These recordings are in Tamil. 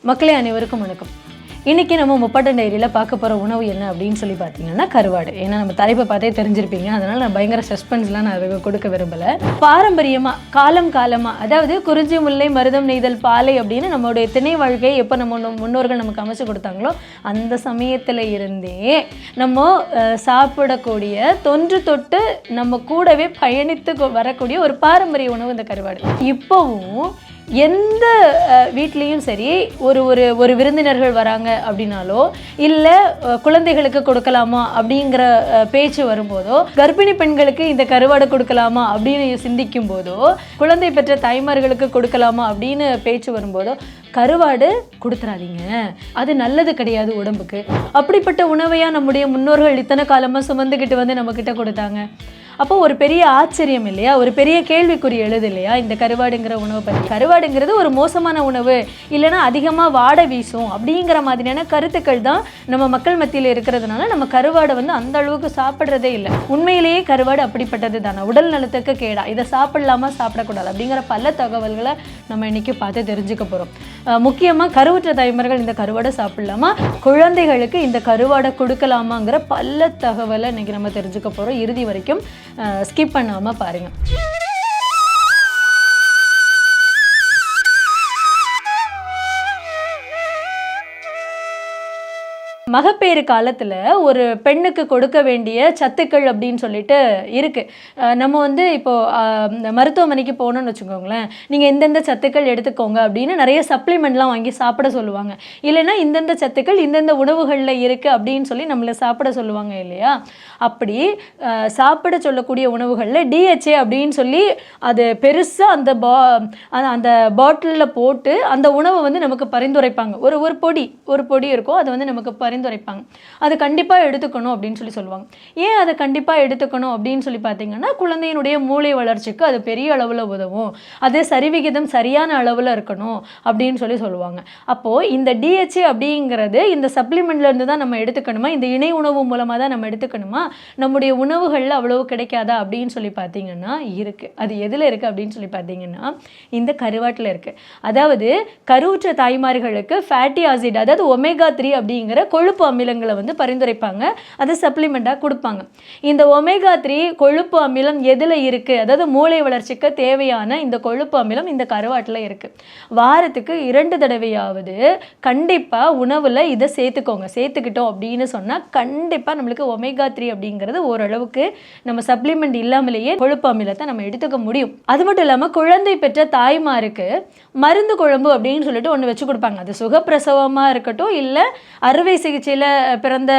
மக்களே அனைவருக்கும் வணக்கம். இன்றைக்கி நம்ம முப்பாட்டன் டைரியில் பார்க்க போகிற உணவு என்ன அப்படின்னு சொல்லி பார்த்தீங்கன்னா கருவாடு. ஏன்னா நம்ம தலைப்பை பார்த்தே தெரிஞ்சிருப்பீங்க, அதனால் நான் பயங்கர சஸ்பென்ஸ்லாம் நான் அதுக்கு கொடுக்க விரும்பலை. பாரம்பரியமாக காலமாக அதாவது குறிஞ்சி முல்லை மருதம் நெய்தல் பாலை அப்படின்னு நம்மளுடைய திணை வாழ்க்கை எப்போ நம்ம முன்னோர்கள் நமக்கு அமைச்சு கொடுத்தாங்களோ அந்த சமயத்தில் இருந்தே நம்ம சாப்பிடக்கூடிய தொன்று தொட்டு நம்ம கூடவே பயணித்து வரக்கூடிய ஒரு பாரம்பரிய உணவு இந்த கருவாடு. இப்போவும் எந்த வீட்லேயும் சரி ஒரு விருந்தினர்கள் வராங்க அப்படின்னாலோ இல்லை குழந்தைகளுக்கு கொடுக்கலாமா அப்படிங்கிற பேச்சு வரும்போதோ, கர்ப்பிணி பெண்களுக்கு இந்த கருவாடை கொடுக்கலாமா அப்படின்னு சிந்திக்கும் போதோ, குழந்தை பெற்ற தாய்மார்களுக்கு கொடுக்கலாமா அப்படின்னு பேச்சு வரும்போதோ, கருவாடு கொடுத்துறாதீங்க, அது நல்லது கிடையாது உடம்புக்கு. அப்படிப்பட்ட உணவையாக நம்முடைய முன்னோர்கள் இத்தனை காலமாக சுமந்துக்கிட்டு வந்து நம்மக்கிட்ட கொடுத்தாங்க. அப்போ ஒரு பெரிய ஆச்சரியம் இல்லையா, ஒரு பெரிய கேள்விக்குறி எழுது இல்லையா இந்த கருவாடுங்கிற உணவை பற்றி. கருவாடுங்கிறது ஒரு மோசமான உணவு, இல்லைனா அதிகமாக வாடை வீசும் அப்படிங்கிற மாதிரியான கருத்துக்கள் தான் நம்ம மக்கள் மத்தியில் இருக்கிறதுனால நம்ம கருவாடை வந்து அந்த அளவுக்கு சாப்பிட்றதே இல்லை. உண்மையிலேயே கருவாடு அப்படிப்பட்டது தானே, உடல் நலத்துக்கு கேடா, இதை சாப்பிடலாமா சாப்பிடக்கூடாது அப்படிங்கிற பல தகவல்களை நம்ம இன்னைக்கு பார்த்து தெரிஞ்சுக்க போகிறோம். முக்கியமாக கருவுற்ற தாய்மார்கள் இந்த கருவாடை சாப்பிடலாமா, குழந்தைகளுக்கு இந்த கருவாடை கொடுக்கலாமாங்கிற பல தகவலை இன்னைக்கு நம்ம தெரிஞ்சுக்க போகிறோம். இறுதி வரைக்கும் ஸ்கிப் பண்ணாமல் பாருங்கள். மகப்பேறு காலத்தில் ஒரு பெண்ணுக்கு கொடுக்க வேண்டிய சத்துக்கள் அப்படின்னு சொல்லிட்டு இருக்குது. நம்ம வந்து இப்போது மருத்துவமனைக்கு போகணுன்னு வச்சுக்கோங்களேன், நீங்கள் இந்தந்த சத்துக்கள் எடுத்துக்கோங்க அப்படின்னு நிறைய சப்ளிமெண்ட்லாம் வாங்கி சாப்பிட சொல்லுவாங்க. இல்லைன்னா இந்தந்த சத்துக்கள் இந்தந்த உணவுகளில் இருக்குது அப்படின்னு சொல்லி நம்மளை சாப்பிட சொல்லுவாங்க இல்லையா. அப்படி சாப்பிட சொல்லக்கூடிய உணவுகளில் டிஹெச்ஏ அப்படின்னு சொல்லி அது பெருசாக அந்த பாட்டிலில் போட்டு அந்த உணவை வந்து நமக்கு பரிந்துரைப்பாங்க. ஒரு பொடி இருக்கும், அது வந்து நமக்கு பரிந்துரைப்பாங்க. அது கண்டிப்பாக எடுத்துக்கணும் அப்படின்னு சொல்லி சொல்லுவாங்க. ஏன் அதை கண்டிப்பாக எடுத்துக்கணும் அப்படின்னு சொல்லி பார்த்தீங்கன்னா, குழந்தையினுடைய மூளை வளர்ச்சிக்கு அது பெரிய அளவில் உதவும், அது சரிவிகிதம் சரியான அளவில் இருக்கணும் அப்படின்னு சொல்லி சொல்லுவாங்க. அப்போது இந்த டிஹெச்ஏ அப்படிங்கிறது இந்த சப்ளிமெண்ட்லேருந்து தான் நம்ம எடுத்துக்கணுமா, இந்த இணை உணவு மூலமாக தான் நம்ம எடுத்துக்கணுமா, நம்முடைய உணவுகளில் அவ்வளவு கிடைக்காதா அப்படின்னு சொல்லி பார்த்தீங்கன்னா இருக்குது. அது எதில் இருக்குது அப்படின்னு சொல்லி பார்த்தீங்கன்னா இந்த கருவாட்டில் இருக்குது. அதாவது கருவுற்ற தாய்மார்களுக்கு ஃபேட்டி ஆசிட், அதாவது ஒமேகா 3 அப்படிங்கிற கொழுப்பு அமிலங்களை வந்து பரிந்துரைப்பாங்க, அதை சப்ளிமெண்ட்டாக கொடுப்பாங்க. இந்த ஒமேகா 3 கொழுப்பு அமிலம் எதில் இருக்குது, அதாவது மூளை வளர்ச்சிக்கு தேவையான இந்த கொழுப்பு அமிலம் இந்த கருவாட்டில் இருக்குது. வாரத்துக்கு 2 தடவையாவது கண்டிப்பாக உணவில் இதை சேர்த்துக்கிட்டோம் அப்படின்னு சொன்னால் கண்டிப்பாக நம்மளுக்கு ஒமேகா 3 அப்படிங்கிறது ஓரளவுக்கு நம்ம சப்ளிமெண்ட் இல்லாமலேயே கொழுப்பு அமிலத்தை நம்ம எடுத்துக்க முடியும். அது மட்டும் இல்லாமல் குழந்தை பெற்ற தாய்மாருக்கு மருந்து குழம்பு அப்படின்னு சொல்லிட்டு ஒன்று வச்சு கொடுப்பாங்க. அது சுகப்பிரசவமாக இருக்கட்டும், இல்லை அறுவை சிகிச்சையில் பிறந்த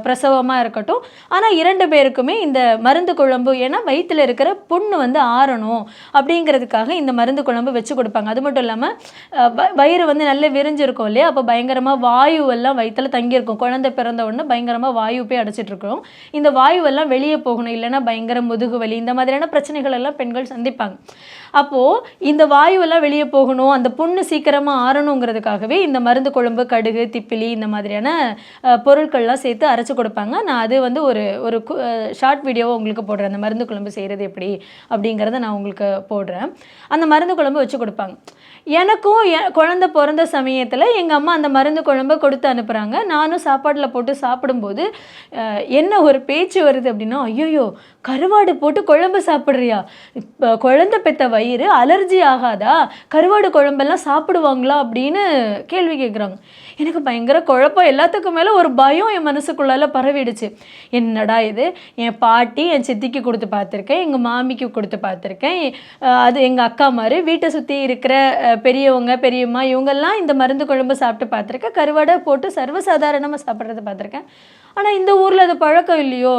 பிரசவமாக இருக்கட்டும், ஆனால் 2 பேருக்குமே இந்த மருந்து குழம்பு, ஏன்னா வயிற்றில் இருக்கிற புண்ணு வந்து ஆறணும் அப்படிங்கிறதுக்காக இந்த மருந்து குழம்பு வச்சு கொடுப்பாங்க. அது மட்டும் இல்லாமல் வயிறு வந்து நல்ல விரிஞ்சிருக்கும் இல்லையா, அப்போ பயங்கரமாக வாயுவெல்லாம் வயிற்றில் தங்கியிருக்கும். குழந்தை பிறந்த உடனே பயங்கரமாக வாயு போய் அடைச்சிட்டு இருக்கோம். இந்த வாயுவெல்லாம் வெளியே போகணும், இல்லைன்னா பயங்கர முதுகு வலி, இந்த மாதிரியான பிரச்சனைகள் எல்லாம் பெண்கள் சந்திப்பாங்க. அப்போது இந்த வாயுவெல்லாம் வெளியே போகணும், அந்த புண்ணு சீக்கிரமாக ஆறணுங்கிறதுக்காகவே இந்த மருந்து குழம்பு, கடுகு, திப்பிலி இந்த மாதிரியான பொருட்கள்லாம் சேர்த்து அரைச்சி கொடுப்பாங்க. நான் அது வந்து ஒரு ஷார்ட் வீடியோவை உங்களுக்கு போடுறேன், அந்த மருந்து குழம்பு செய்கிறது எப்படி அப்படிங்கிறத நான் உங்களுக்கு போடுறேன். அந்த மருந்து குழம்பு வச்சு கொடுப்பாங்க. எனக்கும் குழந்தை பிறந்த சமயத்தில் எங்கள் அம்மா அந்த மருந்து குழம்பை கொடுத்து அனுப்புகிறாங்க. நானும் சாப்பாட்டில் போட்டு சாப்பிடும்போது என்ன ஒரு பேச்சு வருது அப்படின்னா, ஐயோயோ கருவாடு போட்டு குழம்பு சாப்பிட்றியா, இப்போ குழந்தை பெற்ற வயிறு அலர்ஜி ஆகாதா, கருவாடு குழம்பெல்லாம் சாப்பிடுவாங்களா அப்படின்னு கேள்வி கேட்குறாங்க. எனக்கு பயங்கர குழப்பம், எல்லாத்துக்கும் மேலே ஒரு பயம் என் மனசுக்குள்ளால பரவிடுச்சு. என்னடா இது, என் பாட்டி என் சித்திக்கு கொடுத்து பார்த்துருக்கேன், எங்கள் மாமிக்கு கொடுத்து பார்த்துருக்கேன், அது எங்கள் அக்கா மாதிரி வீட்டை சுற்றி இருக்கிற பெரியவங்க பெரியம்மா இவங்கெல்லாம் இந்த மருந்து குழம்பு சாப்பிட்டு பார்த்துருக்கேன், கருவாடை போட்டு சர்வசாதாரணமாக சாப்பிட்றத பார்த்துருக்கேன். ஆனால் இந்த ஊரில் அது பழக்கம் இல்லையோ,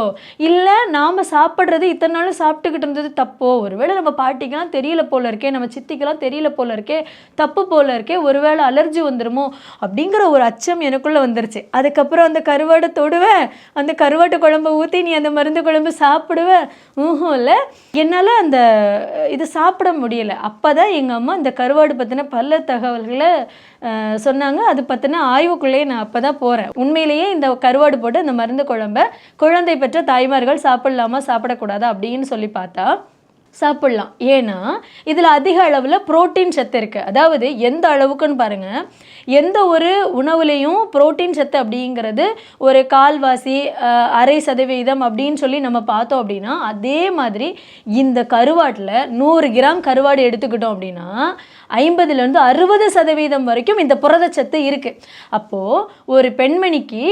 இல்லை நாம் சாப்பிட்றது இத்தனை நாளும் சாப்பிட்டுக்கிட்டு இருந்தது தப்போ, ஒருவேளை நம்ம பாட்டிக்கெல்லாம் தெரியல போல இருக்கே, நம்ம சித்திக்கெல்லாம் தெரியல போல இருக்கே, தப்பு போல இருக்கே, ஒருவேளை அலர்ஜி வந்துடுமோ அப்படிங்கிற ஒரு அச்சம் எனக்குள்ளே வந்துருச்சு. அதுக்கப்புறம் அந்த கருவாடை தொடுவேன், அந்த கருவாட்டு குழம்பை ஊற்றி நீ அந்த மருந்து குழம்பு சாப்பிடுவேன், இல்லை என்னால் அந்த இது சாப்பிட முடியலை. அப்போ தான் எங்கள் அம்மா இந்த கருவாடு பற்றின பல தகவல்களை சொன்னாங்க. அது பற்றின ஆய்வுக்குள்ளேயே நான் அப்போ தான் போகிறேன். உண்மையிலேயே இந்த கருவாடு போட்டு இந்த மருந்து குழம்பை குழந்தை பெற்ற தாய்மார்கள் சாப்பிடலாமா சாப்பிடக்கூடாதா அப்படின்னு சொல்லி பார்த்தா சாப்பிடலாம். ஏன்னா இதில் அதிக அளவில் புரோட்டீன் சத்து இருக்குது. அதாவது எந்த அளவுக்குன்னு பாருங்கள், எந்த ஒரு உணவுலேயும் புரோட்டீன் சத்து அப்படிங்கிறது ஒரு 1/4 0.5% அப்படின்னு சொல்லி நம்ம பார்த்தோம் அப்படின்னா, அதே மாதிரி இந்த கருவாட்டில் 100 கிராம் கருவாடு எடுத்துக்கிட்டோம் அப்படின்னா 50லேருந்து 60% வரைக்கும் இந்த புரதச்சத்து இருக்குது. அப்போது ஒரு பெண்மணிக்கு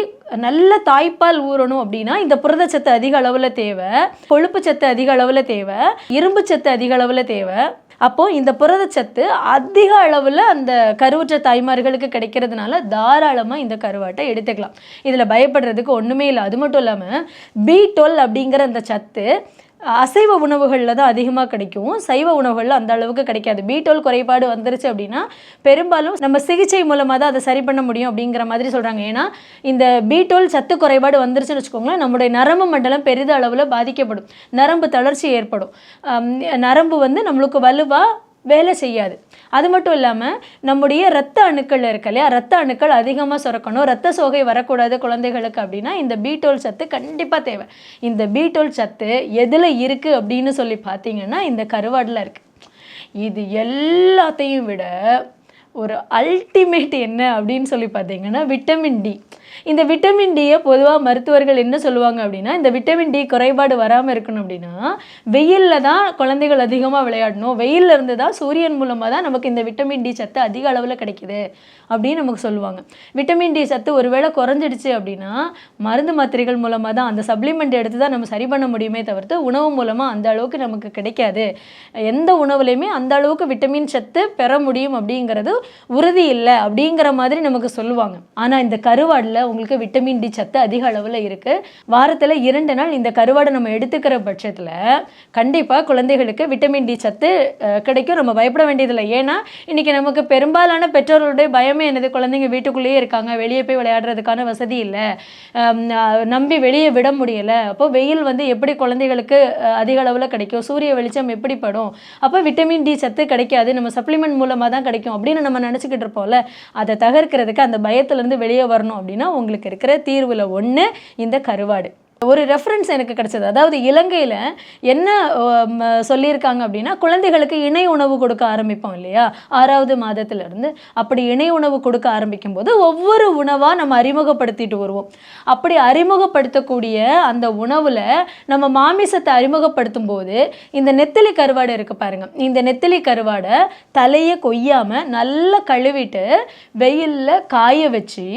நல்ல தாய்ப்பால் ஊறணும் அப்படின்னா இந்த புரதச்சத்து அதிக அளவில் தேவை, கொழுப்பு சத்து அதிக அளவில் தேவை, இரும்பு சத்து அதிக அளவில் தேவை. அப்போது இந்த புரதச்சத்து அதிக அளவில் அந்த கருவுற்ற தாய்மார்களுக்கு கிடைக்கிறதுனால தாராளமாக இந்த கருவாட்டை எடுத்துக்கலாம். இதில் பயப்படுறதுக்கு ஒன்றுமே இல்லை. அது மட்டும் இல்லாமல் B12 அப்படிங்கிற அந்த சத்து அசைவ உணவுகளில் தான் அதிகமாக கிடைக்கும், சைவ உணவுகளில் அந்த அளவுக்கு கிடைக்காது. B12 குறைபாடு வந்துருச்சு அப்படின்னா பெரும்பாலும் நம்ம சிகிச்சை மூலமாக தான் அதை சரி பண்ண முடியும் அப்படிங்கிற மாதிரி சொல்கிறாங்க. ஏன்னா இந்த B12 சத்து குறைபாடு வந்துருச்சுன்னு வச்சுக்கோங்களேன், நம்முடைய நரம்பு மண்டலம் பெரித அளவில் பாதிக்கப்படும், நரம்பு தளர்ச்சி ஏற்படும், நரம்பு வந்து நம்மளுக்கு வலுவாக வேலை செய்யாது. அது மட்டும் இல்லாமல் நம்முடைய இரத்த அணுக்கள் இருக்கு இல்லையா, இரத்த அணுக்கள் அதிகமாக சுரக்கணும், இரத்த சோகை வரக்கூடாது குழந்தைகளுக்கு அப்படின்னா இந்த B12 சத்து கண்டிப்பாக தேவை. இந்த B12 சத்து எதில் இருக்குது அப்படின்னு சொல்லி பார்த்தீங்கன்னா இந்த கருவாடில் இருக்குது. இது எல்லாத்தையும் விட ஒரு அல்டிமேட் என்ன அப்படின்னு சொல்லி பார்த்தீங்கன்னா விட்டமின் டி. இந்த விட்டமின் டியை பொதுவாக மருத்துவர்கள் என்ன சொல்லுவாங்க அப்படின்னா, இந்த விட்டமின் டி குறைபாடு வராமல் இருக்கணும் அப்படின்னா வெயிலில் தான் குழந்தைகள் அதிகமாக விளையாடணும், வெயிலில் இருந்து தான் சூரியன் மூலமாக தான் நமக்கு இந்த விட்டமின் டி சத்து அதிக அளவில் கிடைக்குது அப்படின்னு நமக்கு சொல்லுவாங்க. விட்டமின் டி சத்து ஒருவேளை குறைஞ்சிடுச்சு அப்படின்னா மருந்து மாத்திரைகள் மூலமாக தான், அந்த சப்ளிமெண்ட் எடுத்து தான் நம்ம சரி பண்ண முடியுமே தவிர்த்து உணவு மூலமாக அந்த அளவுக்கு நமக்கு கிடைக்காது. எந்த உணவுலையுமே அந்த அளவுக்கு விட்டமின் சத்து பெற முடியும் அப்படிங்கிறது உறுதி இல்லை அப்படிங்கிற மாதிரி நமக்கு சொல்லுவாங்க. ஆனால் இந்த கருவாடில் உங்களுக்கு விட்டமின் டி சத்து அதிக அளவில் இருக்குது. வாரத்தில் 2 நாள் இந்த கருவாடை நம்ம எடுத்துக்கிற பட்சத்தில் கண்டிப்பாக குழந்தைகளுக்கு விட்டமின் டி சத்து கிடைக்கும். நம்ம பயப்பட வேண்டியதில்லை. ஏன்னா இன்றைக்கி நமக்கு பெரும்பாலான பெற்றோர்களுடைய பயமே என்னது, குழந்தைங்க வீட்டுக்குள்ளேயே இருக்காங்க, வெளியே போய் விளையாடுறதுக்கான வசதி இல்லை, நம்பி வெளியே விட முடியலை, அப்போ வெயில் வந்து எப்படி குழந்தைகளுக்கு அதிக அளவில் கிடைக்கும், சூரிய வெளிச்சம் எப்படி படும், அப்போ விட்டமின் டி சத்து கிடைக்காது, நம்ம சப்ளிமெண்ட் மூலமாக தான் கிடைக்கும் அப்படின்னு நம்ம நினச்சிக்கிட்டு இருப்போம்ல. அதை தகர்க்கிறதுக்கு, அந்த பயத்திலேருந்து வெளியே வரணும் அப்படின்னா உங்களுக்கு இருக்கிற தீர்வில் ஒன்று இந்த கருவாடு. ஒரு ரெஃபரன்ஸ் எனக்கு கிடைச்சது. அதாவது இலங்கையில் என்ன சொல்லியிருக்காங்க அப்படின்னா, குழந்தைகளுக்கு இணை உணவு கொடுக்க ஆரம்பிப்போம் இல்லையா 6வது மாதத்திலிருந்து. அப்படி இணை உணவு கொடுக்க ஆரம்பிக்கும் போது ஒவ்வொரு உணவாக நம்ம அறிமுகப்படுத்திட்டு வருவோம். அப்படி அறிமுகப்படுத்தக்கூடிய அந்த உணவில் நம்ம மாமிசத்தை அறிமுகப்படுத்தும் போது இந்த நெத்திலி கருவாடு இருக்குது பாருங்கள், இந்த நெத்திலி கருவாடை தலையை கொய்யாமல் நல்லா கழுவிட்டு வெயிலில் காய வச்சு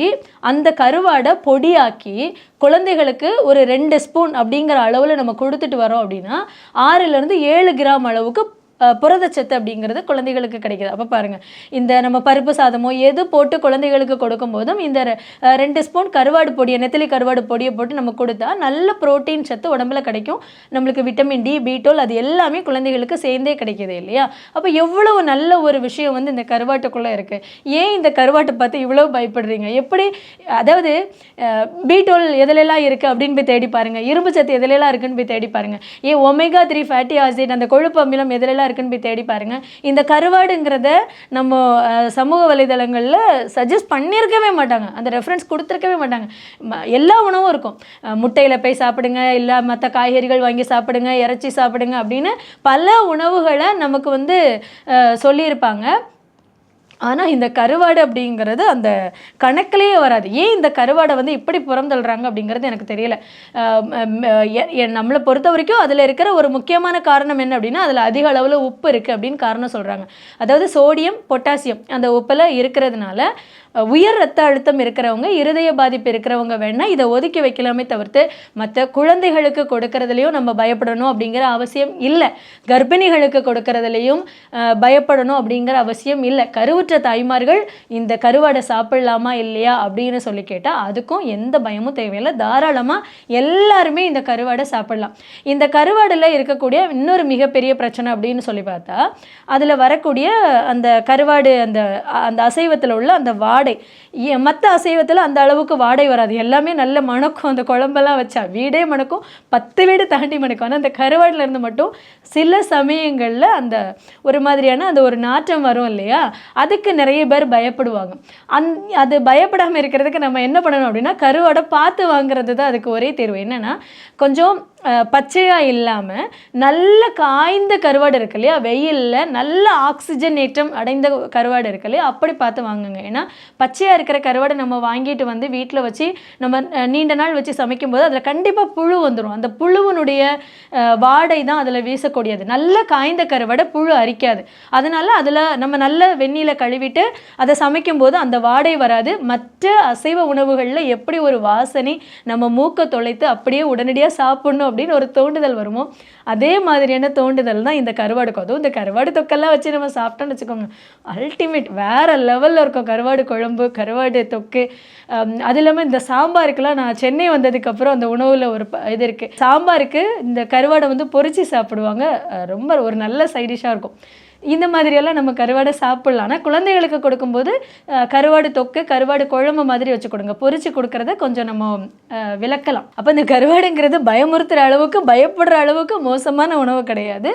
அந்த கருவாடை பொடியாக்கி குழந்தைகளுக்கு ஒரு 2 ஸ்பூன் அப்படிங்கிற அளவில் நம்ம கொடுத்துட்டு வரோம் அப்படின்னா 6லேருந்து 7 கிராம் அளவுக்கு புரதச்சத்து அப்படிங்கிறது குழந்தைகளுக்கு கிடைக்கிது. அப்போ பாருங்கள், இந்த நம்ம பருப்பு சாதமோ எது போட்டு குழந்தைகளுக்கு கொடுக்கும் போதும் இந்த 2 ஸ்பூன் கருவாடு பொடியை, நெத்திலி கருவாடு பொடியை போட்டு நம்ம கொடுத்தா நல்ல புரோட்டீன் சத்து உடம்புல கிடைக்கும். நம்மளுக்கு விட்டமின் டி, B12 அது எல்லாமே குழந்தைகளுக்கு சேர்ந்தே கிடைக்கிது இல்லையா. அப்போ எவ்வளவு நல்ல ஒரு விஷயம் வந்து இந்த கருவாட்டுக்குள்ளே இருக்குது. ஏன் இந்த கருவாட்டை பார்த்து இவ்வளோ பயப்படுறீங்க? எப்படி, அதாவது B12 எதிலெல்லாம் இருக்குது அப்படின்னு போய் தேடி பாருங்கள், இரும்பு சத்து எதிலெல்லாம் இருக்குன்னு போய் தேடி பாருங்கள், ஏன் ஒமேகா 3 ஃபேட்டி ஆசிட் அந்த கொழுப்பு அமிலம் எதிலெல்லாம் இருக்குன்னு போய் தேடி பாருங்க. இந்த கருவாடுங்கிறத நம்ம சமூக வலைதளங்களில் சஜஸ்ட் பண்ணியிருக்கவே மாட்டாங்க, அந்த ரெஃபரன்ஸ் கொடுத்துருக்கவே மாட்டாங்க. எல்லா உணவும் இருக்கும், முட்டையில் போய் சாப்பிடுங்க, இல்லை மற்ற காய்கறிகள் வாங்கி சாப்பிடுங்க, இறைச்சி சாப்பிடுங்க அப்படின்னு பல உணவுகளை நமக்கு வந்து சொல்லியிருப்பாங்க. ஆனால் இந்த கருவாடு அப்படிங்கிறது அந்த கணக்கிலேயே வராது. ஏன் இந்த கருவாடை வந்து இப்படி புறந்தள்ளுறாங்க அப்படிங்கிறது எனக்கு தெரியல. நம்மளை பொறுத்த வரைக்கும் அதில் இருக்கிற ஒரு முக்கியமான காரணம் என்ன அப்படின்னா, அதில் அதிக அளவில் உப்பு இருக்குது அப்படின்னு காரணம் சொல்கிறாங்க. அதாவது சோடியம், பொட்டாசியம் அந்த உப்பில் இருக்கிறதுனால உயர் ரத்த அழுத்தம் இருக்கிறவங்க, இருதய பாதிப்பு இருக்கிறவங்க வேணால் இதை ஒதுக்கி வைக்கலாமே தவிர்த்து மற்ற குழந்தைகளுக்கு கொடுக்கறதுலையும் நம்ம பயப்படணும் அப்படிங்கிற அவசியம் இல்லை, கர்ப்பிணிகளுக்கு கொடுக்கறதுலையும் பயப்படணும் அப்படிங்கிற அவசியம் இல்லை. கருவுற்ற தாய்மார்கள் இந்த கருவாடை சாப்பிடலாமா இல்லையா அப்படின்னு சொல்லி கேட்டால் அதுக்கும் எந்த பயமும் தேவையில்லை, தாராளமாக எல்லாருமே இந்த கருவாடை சாப்பிடலாம். இந்த கருவாடில் இருக்கக்கூடிய இன்னொரு மிகப்பெரிய பிரச்சனை அப்படின்னு சொல்லி பார்த்தா, அதில் வரக்கூடிய அந்த கருவாடு அந்த அந்த அசைவத்தில் உள்ள அந்த வாடை, மற்ற அசைவத்தில் அந்த அளவுக்கு வாடை வராது, எல்லாமே நல்ல மணக்கும். அந்த குழம்பெல்லாம் வச்சா வீடே மணக்கும், 10 வீடு தாண்டி மணக்கும். ஆனால் அந்த கருவாடில் இருந்து மட்டும் சில சமயங்களில் அந்த ஒரு மாதிரியான அந்த ஒரு நாற்றம் வரும் இல்லையா, அதுக்கு நிறைய பேர் பயப்படுவாங்க. அது பயப்படாமல் இருக்கிறதுக்கு நம்ம என்ன பண்ணணும் அப்படின்னா, கருவாடை பார்த்து வாங்குறது தான் அதுக்கு ஒரே தீர்வு. என்னென்னா, கொஞ்சம் பச்சையாக இல்லாமல் நல்ல காய்ந்த கருவாடு இருக்கு இல்லையா, வெயிலில் நல்ல ஆக்சிஜனேற்றம் அடைந்த கருவாடு இருக்கு இல்லையா, அப்படி பார்த்து வாங்குங்க. ஏன்னா பச்சையாக இருக்கிற கருவாடை நம்ம வாங்கிட்டு வந்து வீட்டில் வச்சு நம்ம நீண்ட நாள் வச்சு சமைக்கும்போது அதில் கண்டிப்பாக புழு வந்துடும். அந்த புழுவினுடைய வாடை தான் அதில் வீசக்கூடியது. நல்ல காய்ந்த கருவாடை புழு அரிக்காது. அதனால அதில் நம்ம நல்ல வெந்நீரில் கழுவிட்டு அதை சமைக்கும்போது அந்த வாடை வராது. மற்ற அசைவ உணவுகளில் எப்படி ஒரு வாசனை நம்ம மூக்கை தொலைத்து அப்படியே உடனடியாக சாப்பிடணும் அப்படின்னு ஒரு தோண்டுதல் வருமோ, அதே மாதிரியான தோண்டுதல் தான் இந்த கருவாடுக்கு. அதுவும் இந்த கருவாடு தொக்கெல்லாம் வச்சு நம்ம சாப்பிட்டோம்னு வச்சுக்கோங்க, அல்டிமேட் வேற லெவலில் இருக்கும். கருவாடு குழம்பு, கருவாடு தொக்கு. அது இல்லாமல் இந்த சாம்பாருக்கெல்லாம் நான் சென்னை வந்ததுக்கப்புறம் அந்த உணவில் ஒரு இது இருக்குது. சாம்பாருக்கு இந்த கருவாடை வந்து பொரிச்சு சாப்பிடுவாங்க. ரொம்ப ஒரு நல்ல சைடிஷாக இருக்கும். இந்த மாதிரியெல்லாம் நம்ம கருவாடை சாப்பிட்லாம். ஆனால் குழந்தைகளுக்கு கொடுக்கும்போது கருவாடு தொக்கு, கருவாடு குழம்பு மாதிரி வச்சு கொடுங்க. பொரிச்சு கொடுக்கறத கொஞ்சம் நம்ம விளக்கலாம். அப்போ இந்த கருவாடுங்கிறது பயமுறுத்துகிற அளவுக்கு, பயப்படுற அளவுக்கு மோசமான உணவு கிடையாது.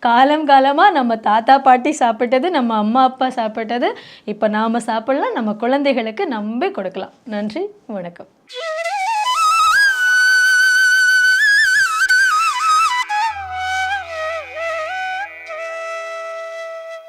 காலம் காலமாக நம்ம தாத்தா பாட்டி சாப்பிட்டது, நம்ம அம்மா அப்பா சாப்பிட்டது, இப்போ நாம் சாப்பிட்லாம், நம்ம குழந்தைகளுக்கு நம்பி கொடுக்கலாம். நன்றி, வணக்கம்.